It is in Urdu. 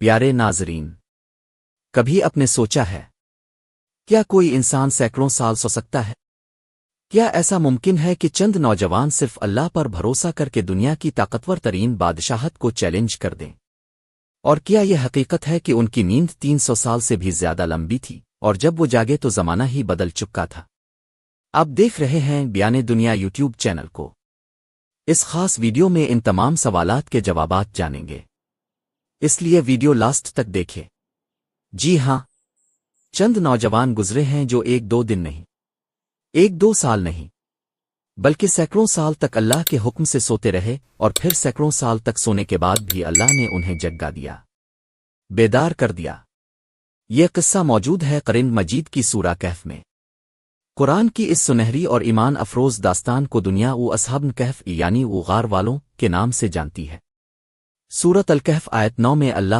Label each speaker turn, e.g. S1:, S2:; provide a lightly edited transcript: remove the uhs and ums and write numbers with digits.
S1: پیارے ناظرین، کبھی اپنے سوچا ہے کیا کوئی انسان سینکڑوں سال سو سکتا ہے؟ کیا ایسا ممکن ہے کہ چند نوجوان صرف اللہ پر بھروسہ کر کے دنیا کی طاقتور ترین بادشاہت کو چیلنج کر دیں؟ اور کیا یہ حقیقت ہے کہ ان کی نیند 300 سال سے بھی زیادہ لمبی تھی اور جب وہ جاگے تو زمانہ ہی بدل چکا تھا؟ آپ دیکھ رہے ہیں بیان دنیا یوٹیوب چینل کو۔ اس خاص ویڈیو میں ان تمام سوالات کے جوابات جانیں گے، اس لیے ویڈیو لاسٹ تک دیکھیں۔ جی ہاں، چند نوجوان گزرے ہیں جو 1-2 دن نہیں، 1-2 سال نہیں، بلکہ سینکڑوں سال تک اللہ کے حکم سے سوتے رہے، اور پھر سینکڑوں سال تک سونے کے بعد بھی اللہ نے انہیں جگا دیا، بیدار کر دیا۔ یہ قصہ موجود ہے قرآن مجید کی سورہ کہف میں۔ قرآن کی اس سنہری اور ایمان افروز داستان کو دنیا اصحاب کہف یعنی غار والوں کے نام سے جانتی ہے۔ سورۃ الکہف آیت 9 میں اللہ